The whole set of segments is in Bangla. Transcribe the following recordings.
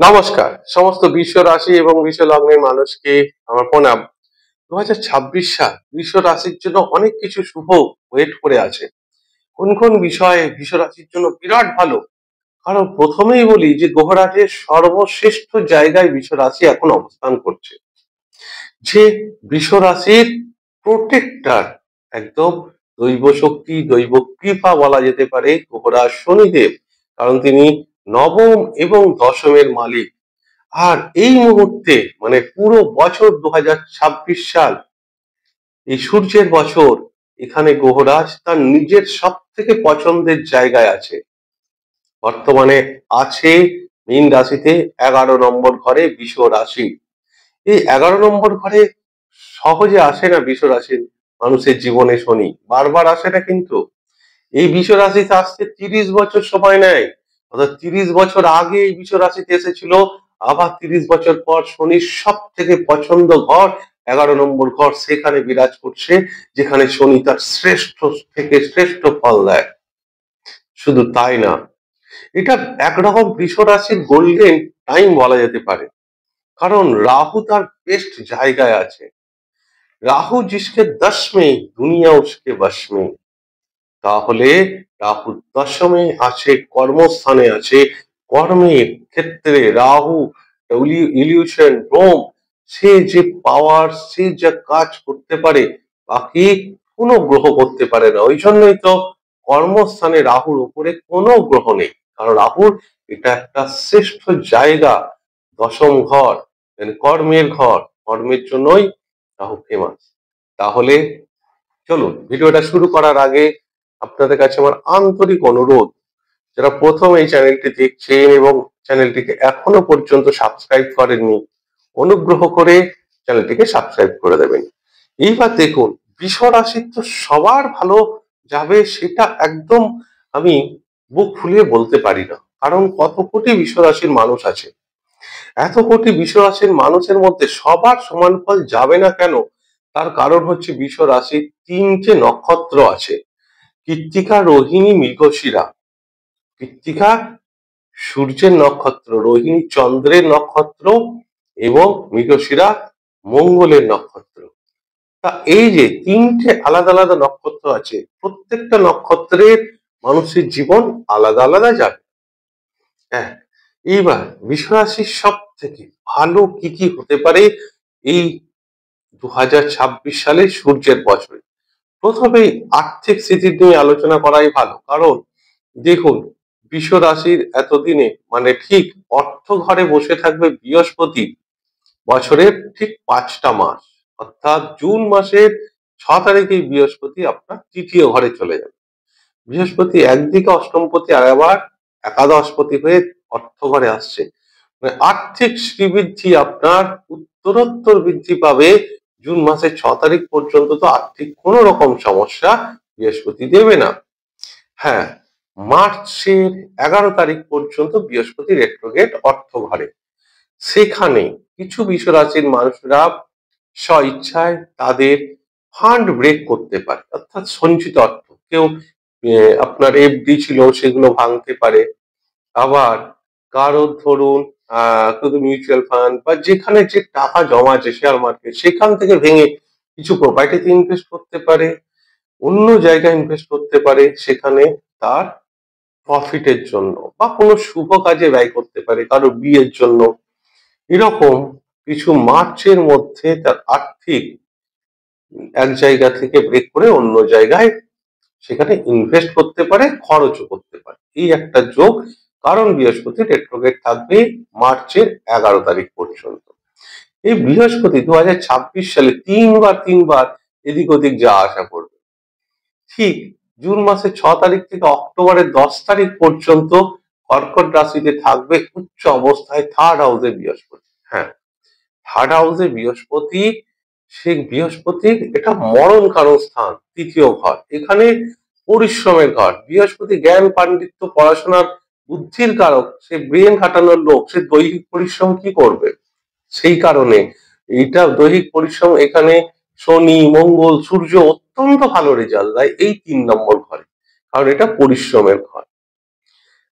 নমস্কার সমস্ত বিশ্ব রাশি এবং বিশ্ব লগ্নের মানুষকে আমার প্রণাম। 2026 সাল বিশ্ব রাশির জন্য অনেক কিছু শুভ ওয়েট করে আছে। কোন কোন বিষয়ে বিশ্ব রাশির জন্য বিরাট ভালো? কারণ প্রথমেই বলি যে গ্রহরাজের সর্বশ্রেষ্ঠ জায়গায় বিশ্ব রাশি এখন অবস্থান করছে। যে বিশ্ব রাশির প্রোটেক্টর, একদম দৈব শক্তি, দৈব কৃপা বলা যেতে পারে গ্রহরাজ শনিদেব। কারণ তিনি নবম এবং দশমের মালিক। আর এই মুহূর্তে মানে পুরো বছর 2026 সাল, এই সূর্যের বছর, এখানে গ্রহরাজ তার নিজের সব থেকে পছন্দের জায়গায় আছে। বর্তমানে আছে মীন রাশিতে 11 নম্বর ঘরে বৃষ রাশি। এই 11 নম্বর ঘরে সহজে আসে না বৃষ রাশির মানুষের জীবনে শনি, বারবার আসে না কিন্তু। এই বৃষ রাশিতে আসতে 30 বছর সময় নেয়। অর্থাৎ 30 বছর আগে এই বৃষ রাশিতে এসেছিল, আবার 30 বছর পর শনির সব থেকে পছন্দ ঘর 11 নম্বর ঘর সেখানে বিরাজ করছে, যেখানে শনি তার শ্রেষ্ঠ থেকে শ্রেষ্ঠ ফল দেয়। শুধু তাই না, এটা একরকম বৃষ রাশির গোল্ডেন টাইম বলা যেতে পারে। কারণ রাহু তার বেস্ট জায়গায় আছে। রাহু जिसके 10 में दुनिया उसके बस में। তাহলে রাহু দশমে আছে, কর্মস্থানে আছে। কর্মের ক্ষেত্রে রাহু ইলিউশন রোম, সে যে পাওয়ার, সে যা কাজ করতে পারে বাকি কোনো গ্রহ করতে পারে না। ওই জন্যই তো কর্মস্থানে রাহুর উপরে কোনো গ্রহ নেই। কারণ রাহুর এটা একটা শ্রেষ্ঠ জায়গা, দশম ঘর, মানে কর্মের ঘর। কর্মের জন্যই রাহু ফেমাস। তাহলে চলুন, ভিডিওটা শুরু করার আগে আপনাদের কাছে আমার আন্তরিক অনুরোধ, যারা প্রথম এই চ্যানেলটি দেখছেন এবং চ্যানেলটিকে এখনো পর্যন্ত সাবস্ক্রাইব করেননি, অনুগ্রহ করে চ্যানেলটিকে সাবস্ক্রাইব করে দেবেন। এইবার দেখুন, বৃষ রাশির তো সবার ভালো যাবে সেটা একদম আমি বুক ফুলিয়ে বলতে পারি না। কারণ কত কোটি বৃষ রাশির মানুষ আছে। এত কোটি বৃষ রাশির মানুষের মধ্যে সবার সমান ফল যাবে না কেন? তার কারণ হচ্ছে বৃষ রাশির 3টে নক্ষত্র আছে: কৃত্তিকা, রোহিণী, মৃগশিরা। কৃত্তিকা সূর্যের নক্ষত্র, রোহিণী চন্দ্রের নক্ষত্র এবং মৃগশিরা মঙ্গলের নক্ষত্র। তা এই যে 3টে আলাদা আলাদা নক্ষত্র আছে, প্রত্যেকটা নক্ষত্রের মানুষের জীবন আলাদা আলাদা যাবে। হ্যাঁ, এইবার বৃষ রাশির সব থেকে ভালো কি কি হতে পারে এই 2026 সালে সূর্যের বছরে? প্রথমেই আর্থিক স্থিতি নিয়ে আলোচনা করাই ভালো। কারণ দেখুন, বৃষ রাশির এতদিনে মানে ঠিক অর্থ ঘরে বসে থাকবে বৃহস্পতি বছরের ঠিক 5টা মাস। অর্থাৎ জুন মাসের 6 তারিখে বৃহস্পতি আপনার তৃতীয় ঘরে চলে যাবে। বৃহস্পতি একদিকে অষ্টমপতি আর আবার একাদশপতি হয়ে অর্থ ঘরে আসছে। মানে আর্থিক শ্রীবৃদ্ধি আপনার উত্তরোত্তর বৃদ্ধি পাবে। জুন মাসের 6 তারিখ পর্যন্ত তো আর্থিক কোন রকম সমস্যা বৃহস্পতি দেবে না। হ্যাঁ, মার্চের 11 তারিখ পর্যন্ত বৃহস্পতি রেট্রোগেট অর্থ ঘরে। সেখানে কিছু বৃষ রাশির মানুষরা স্ব ইচ্ছায় তাদের ফান্ড ব্রেক করতে পারে, অর্থাৎ সঞ্চিত অর্থ কেউ আপনার এফডি ছিল সেগুলো ভাঙতে পারে। আবার কারো ধরুন শুধু মিউচুয়াল ফান্ড বা যেখানে যে টাকা জমা আছে শেয়ার মার্কেট, সেখান থেকে ভেঙে কিছু প্রপার্টিতে ইনভেস্ট করতে পারে, অন্য জায়গায় ইনভেস্ট করতে পারে, সেখানে তার প্রফিটের জন্য বা কোনো শুভ কাজে ব্যয় করতে পারে, কারো বিয়ের জন্য। এরকম কিছু মার্চের মধ্যে তার আর্থিক এক জায়গা থেকে ব্রেক করে অন্য জায়গায় সেখানে ইনভেস্ট করতে পারে, খরচও করতে পারে। এই একটা যোগ। কারণ বৃহস্পতি রেট্রোগেট থাকবে মার্চের 11 তারিখ পর্যন্ত। এই বৃহস্পতি 2026 সালে তিনবার এদিক ওদিক যাওয়া আসা করবে। ঠিক জুন মাসের 6 তারিখ থেকে অক্টোবরের 10 তারিখ পর্যন্ত কর্কট রাশিতে থাকবে উচ্চ অবস্থায় থার্ড হাউসে বৃহস্পতি। হ্যাঁ, থার্ড হাউসে বৃহস্পতি, সেই বৃহস্পতির এটা মরণ কারণ স্থান, তৃতীয় ঘর। এখানে পরিশ্রমের ঘর। বৃহস্পতি জ্ঞান, পাণ্ডিত্য, পড়াশোনার, বুদ্ধির কারক। সে ব্রেন খাটানোর লোক, সে দৈহিক পরিশ্রম কি করবে? সেই কারণে এইটা দৈহিক পরিশ্রম এখানে শনি, মঙ্গল, সূর্য অত্যন্ত ভালো রেজাল্ট দেয় এই 3 নম্বর ঘরে। কারণ এটা পরিশ্রমের ঘর।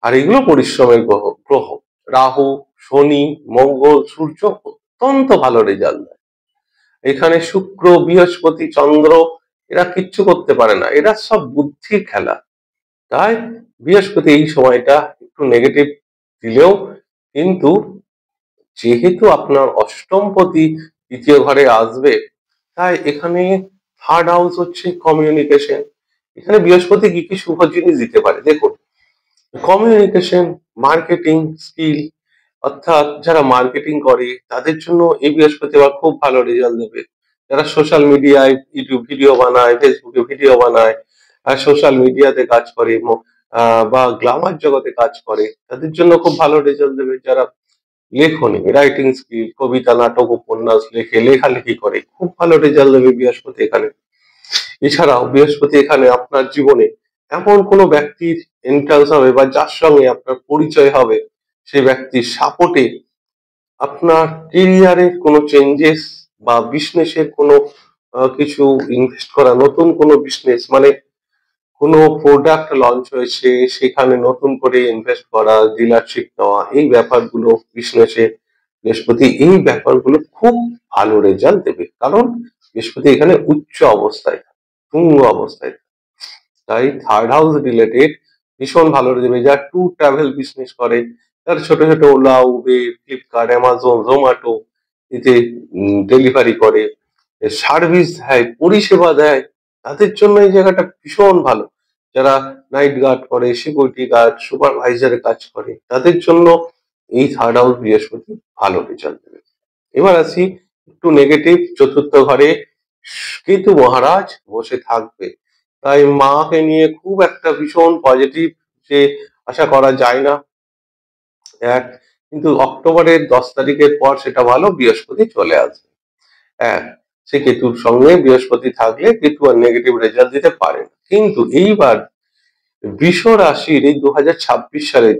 আর এগুলো পরিশ্রমের গ্রহ। রাহু শনি, মঙ্গল, সূর্য অত্যন্ত ভালো রেজাল্ট দেয়। এখানে শুক্র, বৃহস্পতি, চন্দ্র এরা কিচ্ছু করতে পারে না, এরা সব বুদ্ধির খেলা। তাই বৃহস্পতি এই সময়টা একটু নেগেটিভ দিলেও, কিন্তু যেহেতু আপনার অষ্টমপতি তৃতীয় ঘরে আসবে, তাই এখানে থার্ড হাউস হচ্ছে কমিউনিকেশন। এখানে বৃহস্পতি কি কি শুভ জিনিস দিতে পারে দেখুন, কমিউনিকেশন, মার্কেটিং স্কিল, অর্থাৎ যারা মার্কেটিং করে তাদের জন্য এই বৃহস্পতি আবার খুব ভালো রেজাল্ট দেবে। যারা সোশ্যাল মিডিয়ায় ইউটিউব ভিডিও বানায়, ফেসবুকে ভিডিও বানায়, আর সোশ্যাল মিডিয়াতে কাজ করে বা গ্ল্যামার জগতে কাজ করে, তাদের জন্য খুব ভালো রেজাল্ট দেবে। যারা লেখনী, রাইটিং স্কিল, কবিতা, নাটক, উপন্যাস লেখে, লেখালেখি করে, খুব ভালো রেজাল্ট দেবে বৃহস্পতি এখানে। এছাড়াও বৃহস্পতি এখানে আপনার জীবনে এমন কোনো ব্যক্তির এন্ট্রান্স হবে বা যার সঙ্গে আপনার পরিচয় হবে, সেই ব্যক্তির সাপোর্টে আপনার কেরিয়ারে কোনো চেঞ্জেস বা বিজনেসের কোনো কিছু ইনভেস্ট করা, নতুন কোনো বিজনেস মানে কোনো প্রোডাক্ট লঞ্চ হয়েছে সেখানে নতুন করে ইনভেস্ট করা, ডিলারশিপ নেওয়া, এই ব্যাপারগুলো বিজনেসে বৃহস্পতি এই ব্যাপারগুলো খুব ভালো রেজাল্ট দেবে, কারণ বৃহস্পতি এখানে উচ্চ অবস্থায়, তুঙ্গ অবস্থায়। তাই থার্ড হাউস রিলেটেড ভীষণ ভালো দেবে। যারা ট্যুর ট্রাভেল বিজনেস করে, যারা ছোট ছোট OLA, Uber, Flipkart, Amazon, Zomato এতে ডেলিভারি করে, সার্ভিস দেয়, পরিষেবা দেয়, তাদের জন্য এই জায়গাটা ভীষণ ভালো। যারা নাইট গার্ড করে, সিকিউরিটি গার্ড, সুপারভাইজারের কাজ করে, তাদের জন্য এই থার্ড হাউস বৃহস্পতি ভালো রেজাল্ট দেবে। এবার আসি একটু নেগেটিভ, চতুর্থ ঘরে কেতু মহারাজ বসে থাকবে। তাই মাকে নিয়ে খুব একটা ভীষণ পজিটিভ যে আশা করা যায় না। এক, কিন্তু অক্টোবরের 10 তারিখের পর সেটা ভালো, বৃহস্পতি চলে আসবে। এক, সে কেতুর সঙ্গে বৃহস্পতি থাকলে কেতু আর নেগেটিভ রেজাল্ট দিতে পারে না। কিন্তু এইবার বৃষ রাশির এই 2026 সালে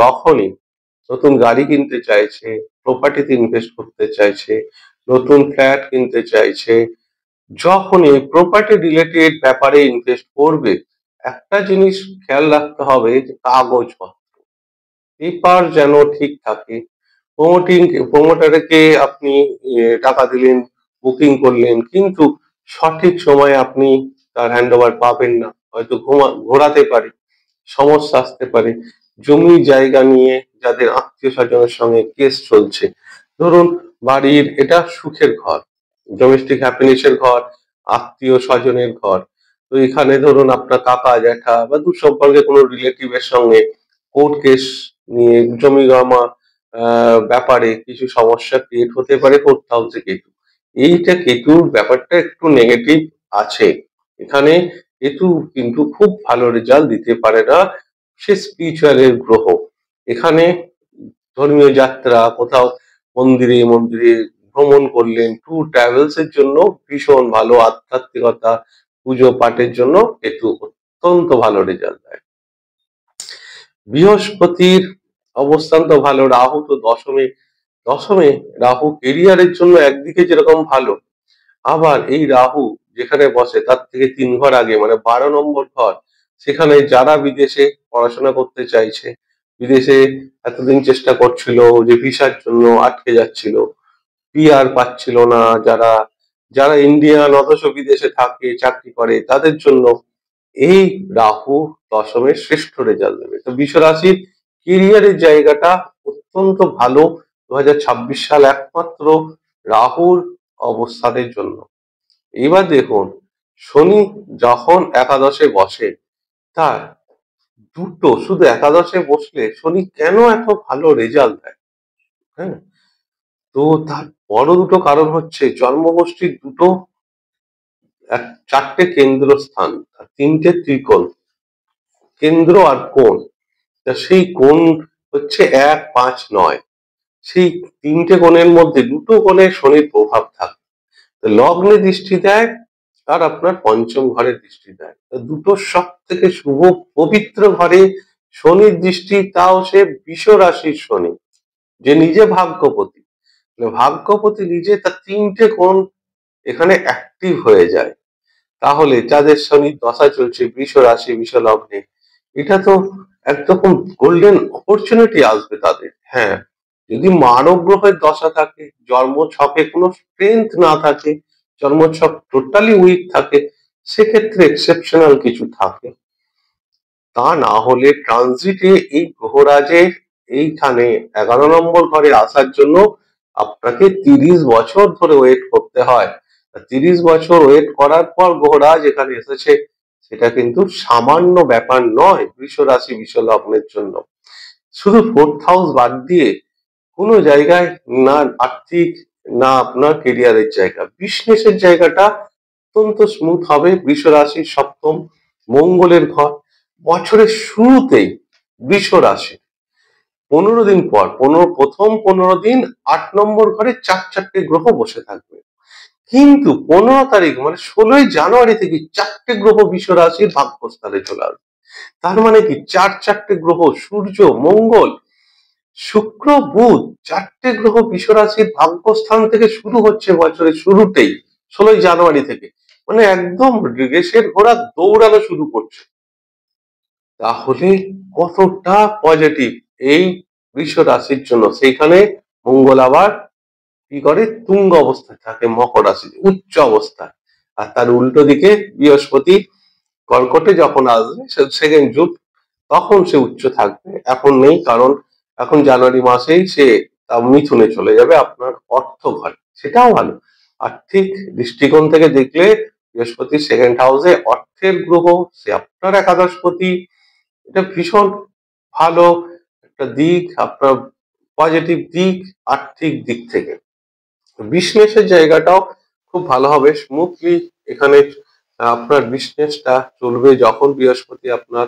যখনই নতুন গাড়ি কিনতে চাইছে, প্রপার্টিতে ইনভেস্ট করতে চাইছে, নতুন ফ্ল্যাট কিনতে চাইছে, যখনই প্রপার্টি রিলেটেড ব্যাপারে ইনভেস্ট করবে, একটা জিনিস খেয়াল রাখতে হবে যে কাগজপত্র, পেপার যেন ঠিক থাকে। প্রমোটারকে আপনি টাকা দিলেন, বুকিং করলেন, কিন্তু সঠিক সময়ে আপনি তার হ্যান্ড ওভার পাবেন না, হয়তো ঘোরাতে পারে, সমস্যা আসতে পারে। জমি জায়গা নিয়ে যাদের আত্মীয় স্বজনের সঙ্গে কেস চলছে, ধরুন বাড়ির এটা সুখের ঘর, ডোমেস্টিক হ্যাপিনেসের ঘর, আত্মীয় স্বজনের ঘর, তো এখানে ধরুন আপনার কাকা জ্যাঠা বা দূর সম্পর্কে কোনো রিলেটিভের সঙ্গে কোর্ট কেস নিয়ে জমি জমা ব্যাপারে কিছু সমস্যা ক্রিয়েট হতে পারে ফোর্থ হাউসে কেতু। এইটা কেতুর ব্যাপারটা একটু নেগেটিভ আছে এখানে। কেতু কিন্তু খুব ভালো রেজাল্ট দিতে পারে না, সে স্পিরিচুয়ালের গ্রহ। এখানে ধর্মীয় যাত্রা, কোথাও মন্দিরে মন্দিরে ভ্রমণ করলেন, ট্যুর ট্রাভেলস এর জন্য ভীষণ ভালো, আধ্যাত্মিকতা, পুজো পাঠের জন্য কেতু অত্যন্ত ভালো রেজাল্ট দেয়। বৃহস্পতির অবস্থান তো ভালো, রাহু তো দশমে। দশমে রাহু কেরিয়ারের জন্য একদিকে যেরকম ভালো, আবার এই রাহু যেখানে বসে তার থেকে 3 ঘর আগে মানে 12 নম্বর ঘর, সেখানে যারা বিদেশে পড়াশোনা করতে চাইছে, বিদেশে এতদিন চেষ্টা করছিল যে ভিসার জন্য আটকে যাচ্ছিল, পিআর পাচ্ছিল না, যারা যারা ইন্ডিয়ান অথচ বিদেশে থাকে চাকরি করে, তাদের জন্য এই রাহু দশমের শ্রেষ্ঠ রেজাল্ট দেবে। তো বৃষ রাশির কেরিয়ারের জায়গাটা অত্যন্ত ভালো 2026 সাল একমাত্র রাহুর অবস্থানের জন্য। এবার দেখুন, শনি যখন একাদশে বসে, তার শুধু একাদশে বসলে শনি কেন এত ভালো রেজাল্ট দেয়? হ্যাঁ, তো তার বড় দুটো কারণ হচ্ছে জন্মগোষ্ঠীর দুটো 4টে কেন্দ্রস্থান আর 3টে ত্রিকোণ, কেন্দ্র আর কোণ। তা সেই কোণ হচ্ছে 1, 5, 9। সেই 3টে কোণের মধ্যে দুটো কোণে শনির প্রভাব থাকে। লগ্নে দৃষ্টি দেয় আর আপনার পঞ্চম ঘরে দৃষ্টি দেয়। দুটো সব থেকে শুভ পবিত্র ঘরে শনির দৃষ্টি, তাও সে বৃষ রাশির শনি, যে নিজে ভাগ্যপতি। ভাগ্যপতি নিজে, তার 3টে কোণ এখানে অ্যাক্টিভ হয়ে যায়। তাহলে যাদের শনির দশা চলছে বৃষ রাশি, বৃষ লগ্নে, এটা তো একরকম গোল্ডেন অপরচুনিটি আসবে তাদের। হ্যাঁ, যদি মারক গ্রহের দশা থাকে, জন্মছকে কোনো স্ট্রেংথ না থাকে, জন্মছক টোটালি উইক থাকে, সেক্ষেত্রে এক্সেপশনাল কিছু থাকে। তা না হলে ট্রানজিটে এই গ্রহরাজের এইখানে 11 নম্বর ঘরে আসার জন্য আপনাকে 30 বছর ধরে ওয়েট করতে হয়। 30 বছর ওয়েট করার পর গ্রহরাজ এখানে এসেছে, সেটা কিন্তু সামান্য ব্যাপার নয় বৃষ রাশি বৃষ লগ্নের জন্য। শুধু 4th হাউস বাদ দিয়ে কোনো জায়গায় না আর্থিক, না আপনার কেরিয়ারের জায়গা, বিজনেসের জায়গাটা অত্যন্ত স্মুথ হবে। বৃষ রাশির সপ্তম মঙ্গলের ঘর, বছরের শুরুতেই বৃষ রাশি 15 দিন পর প্রথম 15 দিন 8 নম্বর ঘরে চারটে গ্রহ বসে থাকবে। কিন্তু 15 তারিখ মানে 16ই জানুয়ারি থেকে 4টে গ্রহ বৃষ রাশির ভাগ্যস্থানে চলে আসবে। তার মানে কি চারটে গ্রহ, সূর্য, মঙ্গল, শুক্র, বুধ, 4টে গ্রহ বৃষ রাশির ভাগ্যস্থান থেকে শুরু হচ্ছে বছরের শুরুতেই 16ই জানুয়ারি থেকে। মানে একদম রেসের ঘোড়া দৌড়ানো শুরু করছে। তাহলে কতটা পজিটিভ এই বৃষ রাশির জন্য। সেইখানে মঙ্গল আবার কি করে, তুঙ্গ অবস্থায় থাকে মকর রাশিতে, উচ্চ অবস্থায়। আর তার উল্টো দিকে বৃহস্পতি কর্কটে যখন আসবে, সেকেন্ড যুগ, তখন সে উচ্চ থাকবে। এখন নেই, কারণ এখন জানুয়ারি মাসেই সে মিথুনে চলে যাবে আপনার অর্থ ঘরে। সেটাও ভালো। আর্থিক দৃষ্টিকোণ থেকে দেখলে বৃহস্পতি সেকেন্ড হাউসে অর্থের গ্রহ, সে আপনার একাদশপতি। এটা ভীষণ ভালো একটা দিক, আপনার পজিটিভ দিক আর্থিক দিক থেকে। বিজনেসের জায়গাটাও খুব ভালো হবে, স্মুথলি এখানে আপনার বিজনেসটা চলবে। যখন বৃহস্পতি আপনার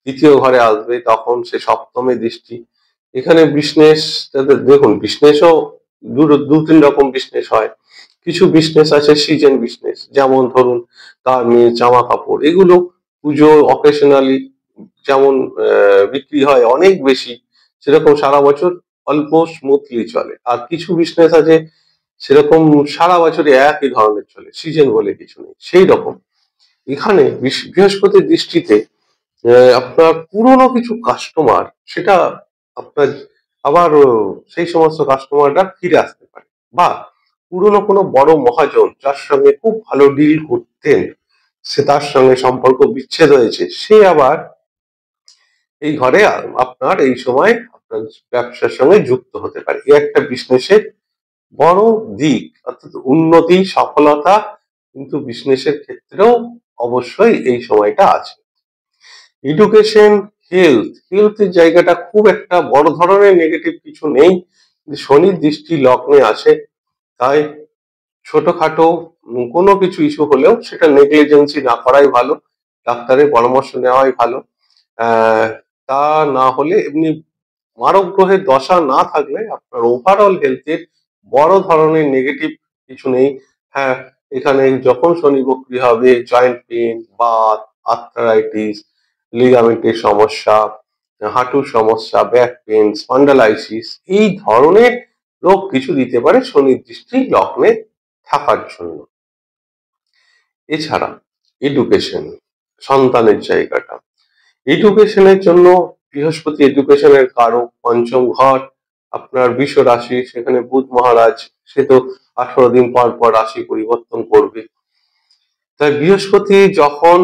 3য় ঘরে আসবে, তখন সে সপ্তমে দৃষ্টি। এখানে বিজনেস দেখুন, বিজনেসও দু তিন রকম বিজনেস হয়। কিছু বিজনেস আছে সিজন বিজনেস, যেমন ধরুন গার্মেন্টস, জামা কাপড়, এগুলো পুজো অকেশনালি যেমন বিক্রি হয় অনেক বেশি, সেরকম সারা বছর অল্প স্মুথলি চলে। আর কিছু বিজনেস আছে সেরকম সারা বছরই একই ধরনের চলে, সিজন বলে কিছু নেই। সেই রকম এখানে বৃহস্পতির দৃষ্টিতে আপনার পুরনো কিছু কাস্টমার, সেটা আপনার আবার সেই সমস্ত কাস্টমাররা ফিরে আসতে পারে। বা পুরনো কোনো বড় মহাজন যার সঙ্গে খুব ভালো ডিল করতেন, সে তার সঙ্গে সম্পর্ক বিচ্ছেদ হয়েছে, সে আবার এই ঘরে আপনার এই সময় আপনার ব্যবসার সঙ্গে যুক্ত হতে পারে। এই একটা বিজনেসের বড় দিক, অর্থাৎ উন্নতি, সফলতা কিন্তু বিজনেসের ক্ষেত্রেও অবশ্যই এই সময়টা আছে। এডুকেশন, হেলথের জায়গাটা খুব একটা বড় ধরনের নেগেটিভ কিছু নেই। শনির দৃষ্টি লগ্নে আছে, তাই ছোটখাটো কোনো কিছু ইস্যু হলেও সেটা নেগলিজেন্সি না করাই ভালো, ডাক্তারের পরামর্শ নেওয়াই ভালো। তা না হলে এমনি মারক গ্রহের দশা না থাকলে আপনার ওভারঅল হেলথের বড় ধরনের নেগেটিভ কিছু নেই। হ্যাঁ, এখানে যখন শনি বক্রি হবে জয়েন্ট পেন, বাত, আর্থ্রাইটিস, লিগামেন্টের সমস্যা, হাঁটুর সমস্যা, ব্যাক পেন, স্পন্ডালাইসিস, এই ধরনের রোগ কিছু দিতে পারে শনির দৃষ্টি লগ্নে থাকার জন্য। এছাড়া এডুকেশন, সন্তানের জায়গাটা, এডুকেশনের জন্য বৃহস্পতি এডুকেশনের কারক, পঞ্চম ঘর আপনার বৃষ রাশি, সেখানে বুধ মহারাজ, সে তো 18 দিন পর পর রাশি পরিবর্তন করবে। তাই বৃহস্পতি যখন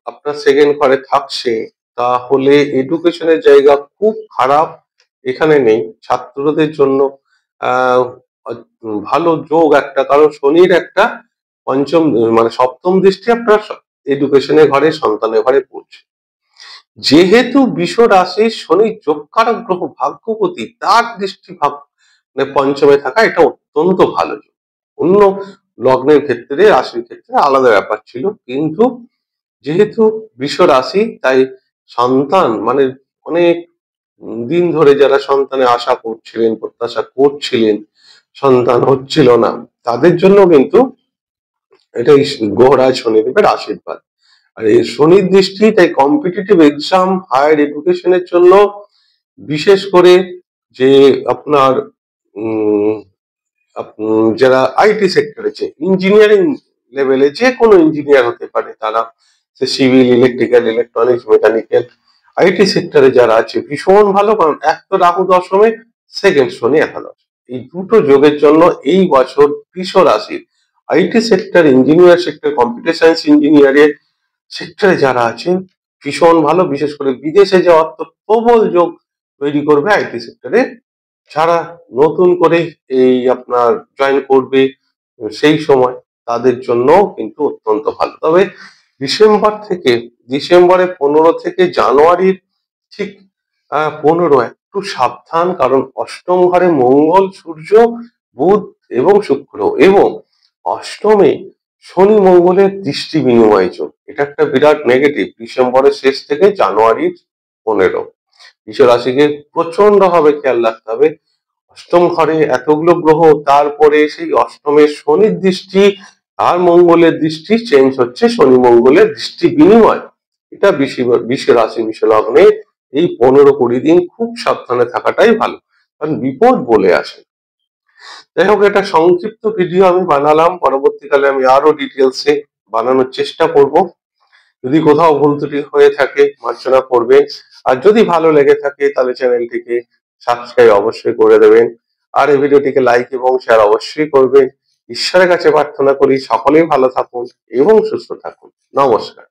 আপনার সেকেন্ড ঘরে থাকছে, তাহলে এডুকেশনের জায়গা খুব খারাপ এখানে নেই। ছাত্রদের জন্য আহ ভালো যোগ একটা, কারণ শনির একটা পঞ্চম মানে সপ্তম দৃষ্টি আপনার এডুকেশনের ঘরে, সন্তানের ঘরে পড়ছে। যেহেতু বৃষ রাশি শনি যোগকারক গ্রহ, ভাগ্যপতি, তার দৃষ্টি মানে পঞ্চমে থাকা, এটা অত্যন্ত ভালো। অন্য লগ্নের ক্ষেত্রে, রাশির ক্ষেত্রে আলাদা ব্যাপার ছিল, কিন্তু যেহেতু বৃষ রাশি, তাই সন্তান মানে অনেক দিন ধরে যারা সন্তানের আশা করছিলেন, প্রত্যাশা করছিলেন, সন্তান হচ্ছিল না, তাদের জন্য কিন্তু এটাই গ্রহরাজ শনিদেবের আশীর্বাদ। আর এই শনির দৃষ্টি, তাই কম্পিটিটিভ এক্সাম, হায়ার এডুকেশনের জন্য, বিশেষ করে যে আপনার যারা আইটি সেক্টরে, যে ইঞ্জিনিয়ারিং লেভেলে যে কোনো ইঞ্জিনিয়ার হতে পারে তারা, সে civil, electrical, electronics, mechanical, IT সেক্টরে যারা আছে ভীষণ ভালো। কারণ এক তো রাহু দশমে, সেকেন্ড শনি একাদশ। এই দুটো যোগের জন্য এই বছর বৃষ রাশির IT sector, engineer sector, computer science ইঞ্জিনিয়ারের সেক্টরে যারা আছেন ভীষণ ভালো। বিশেষ করে বিদেশে যাওয়ার তো প্রবল যোগ তৈরি করবে আইটি সেক্টরে। যারা নতুন করে এই আপনার জয়েন করবে সেই সময় তাদের জন্য কিন্তু অত্যন্ত ভালো। তবে ডিসেম্বর থেকে, ডিসেম্বরের 15 থেকে জানুয়ারির ঠিক 15 একটু সাবধান, কারণ অষ্টম ঘরে মঙ্গল, সূর্য, বুধ এবং শুক্র এবং অষ্টমে শনি মঙ্গলের দৃষ্টি বিনিময় যোগ। এটা একটা বিরাট নেগেটিভ। ডিসেম্বরের শেষ থেকে জানুয়ারির 15 বৃষ রাশিকে প্রচন্ড ভাবে খেয়াল রাখতে হবে। অষ্টম ঘরে এতগুলো গ্রহ, তারপরে সেই অষ্টমের শনির দৃষ্টি আর মঙ্গলের দৃষ্টি চেঞ্জ হচ্ছে, শনি মঙ্গলের দৃষ্টি বিনিময়। এটা বৃষ রাশি, বৃষ লগ্নে এই 15-20 দিন খুব সাবধানে থাকাটাই ভালো, কারণ বিপদ বলে আসে। যাই হোক, এটা সংক্ষিপ্ত ভিডিও আমি বানালাম, পরবর্তীকালে আমি আরো ডিটেলসে বানানোর চেষ্টা করব। যদি কোথাও ভুল ত্রুটি হয়ে থাকে মার্জনা করবেন, আর যদি ভালো লেগে থাকে তাহলে চ্যানেলটিকে সাবস্ক্রাইব অবশ্যই করে দেবেন, আর এই ভিডিওটিকে লাইক এবং শেয়ার অবশ্যই করবেন। ঈশ্বরের কাছে প্রার্থনা করি সকলেই ভালো থাকুন এবং সুস্থ থাকুন। নমস্কার।